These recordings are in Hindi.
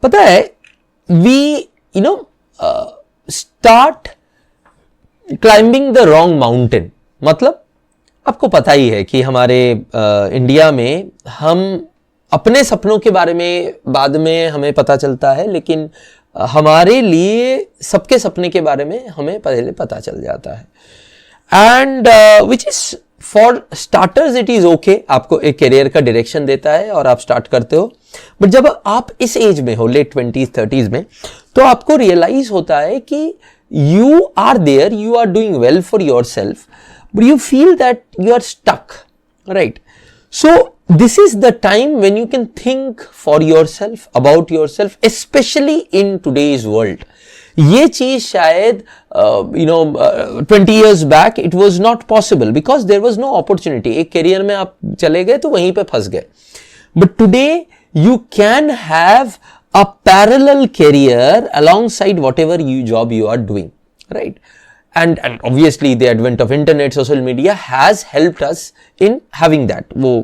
पता है we start climbing the wrong mountain. मतलब आपको पता ही है कि हमारे इंडिया में हम अपने सपनों के बारे में बाद में हमें पता चलता है, लेकिन हमारे लिए सबके सपने के बारे में हमें पहले पता चल जाता है। And which is for starters it is okay, आपको एक करियर का डायरेक्शन देता है और आप स्टार्ट करते हो। बट जब आप इस एज में हो, लेट 20s 30s में, तो आपको रियलाइज होता है कि you are there, you are doing well for yourself, but you feel that you are stuck, right? So this is the time when you can think for yourself, about yourself, especially in today's world. ये चीज शायद 20 years back it was not possible because there was no opportunity. एक करियर में आप चले गए तो वहीं पे फंस गए. But today you can have a parallel career alongside whatever job you are doing, right? And obviously the advent of internet, social media has helped us in having that. वो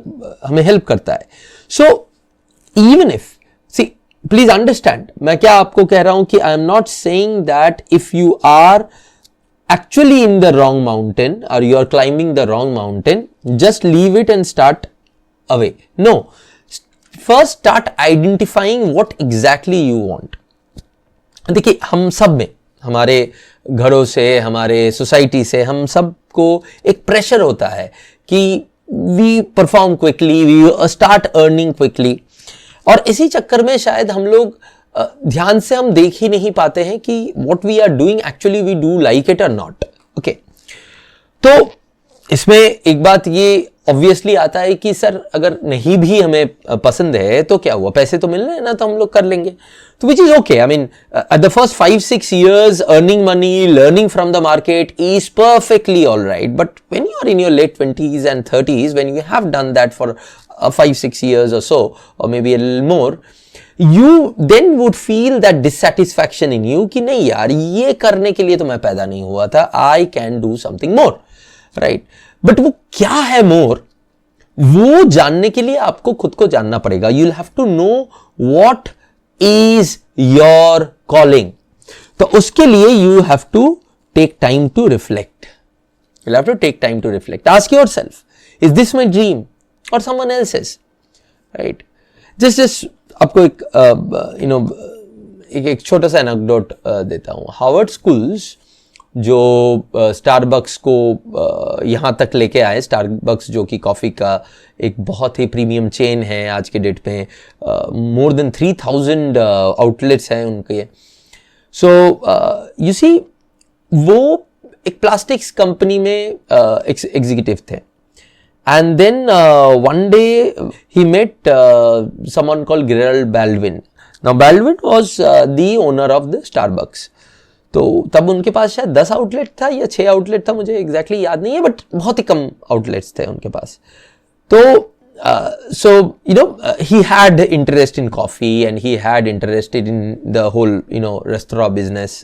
हमें help करता है. So even if, see, please understand, मैं क्या आपको कह रहा हूं कि I am not saying that if you are actually in the wrong mountain or you are climbing the wrong mountain, just leave it and start away. No. First start identifying what exactly you want. देखिए हम सब में, हमारे घरों से, हमारे सोसाइटी से, हम सबको एक प्रेशर होता है कि we perform quickly, we start earning quickly, और इसी चक्कर में शायद हम लोग ध्यान से हम देख ही नहीं पाते हैं कि what we are doing actually we do like it or not. Okay, तो इसमें एक बात ये ऑब्वियसली आता है कि सर अगर नहीं भी हमें पसंद है तो क्या हुआ, पैसे तो मिल रहे हैं ना, तो हम लोग कर लेंगे, तो which is okay. I mean at the first 5-6 years earning money, learning from the market is perfectly all right. But when you are in your late 20s and 30s, when you have done that for 5-6 years or so, or maybe a little more, you then would feel that dissatisfaction in you कि नहीं यार, ये करने के लिए तो मैं पैदा नहीं हुआ था, I can do something more, right? But वो क्या है मोर, वो जानने के लिए आपको खुद को जानना पड़ेगा. You will have to know what is your calling. तो उसके लिए you have to take time to reflect. You have to take time to reflect. Ask yourself, is this my dream और समवन एल्सेस, राइट? जस्ट आपको एक छोटा सा एनेक्डोट देता हूं. हार्वर्ड स्कूल्स जो स्टारबक्स को यहाँ तक लेके आए, स्टारबक्स जो कि कॉफ़ी का एक बहुत ही प्रीमियम चेन है आज के डेट में, मोर देन 3000 आउटलेट्स हैं उनके. सो यू सी, वो एक प्लास्टिक्स कंपनी में एग्जीक्यूटिव थे. And then one day he met someone called Gerald Baldwin. Now Baldwin was the owner of the Starbucks. तो तब उनके पास शायद 10 आउटलेट था या 6 आउटलेट था, मुझे एग्जैक्टली याद नहीं है, बट बहुत ही कम आउटलेट्स थे उनके पास. तो so he had interest in coffee and he had interested in the whole restaurant business.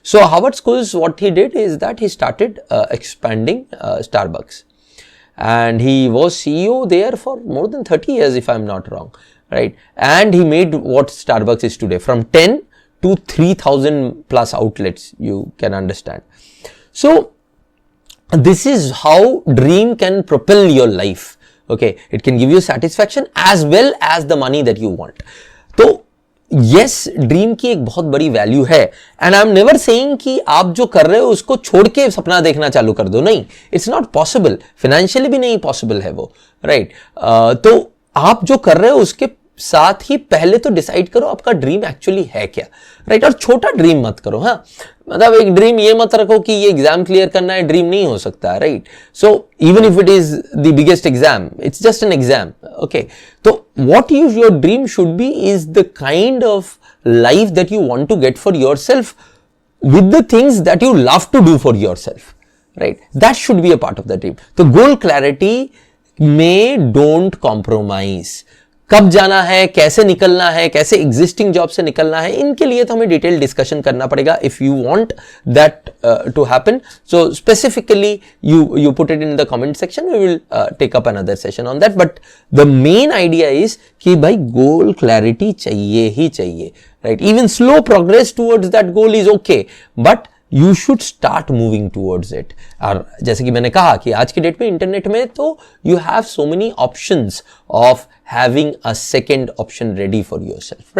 So Harvard Schools, what he did is that he started expanding Starbucks, and he was CEO there for more than 30 years if I'm not wrong, right? And he made what Starbucks is today, from 10 to 3000 plus outlets, you can understand. So this is how dream can propel your life. Okay, it can give you satisfaction as well as the money that you want. तो yes, ड्रीम की एक बहुत बड़ी वैल्यू है, and I am never saying कि आप जो कर रहे हो उसको छोड़ के सपना देखना चालू कर दो. नहीं, इट्स नॉट पॉसिबल, फाइनेंशियली भी नहीं पॉसिबल है वो, राइट? तो आप जो कर रहे हो उसके साथ ही पहले तो डिसाइड करो आपका ड्रीम एक्चुअली है क्या, राइट? और छोटा ड्रीम मत करो. हाँ, मतलब एक ड्रीम ये मत रखो कि ये एग्जाम क्लियर करना है, ड्रीम नहीं हो सकता, right? So even if it is the biggest exam, it's just an exam. Okay, तो what your dream should be is the kind of life that you want to get for yourself with the things that you love to do for yourself, right? That should be a part of the dream. So goal clarity में don't compromise. कब जाना है, कैसे निकलना है, कैसे एग्जिस्टिंग जॉब से निकलना है, इनके लिए तो हमें डिटेल डिस्कशन करना पड़ेगा if you want that to happen. So specifically you put it in the comment section, we will take up another session on that. But the main idea is कि भाई goal clarity चाहिए ही चाहिए, right? Even slow progress towards that goal is okay, but you should start moving towards it. और जैसे कि मैंने कहा कि आज की डेट में इंटरनेट में तो you have so many options of having a second option ready for yourself, right?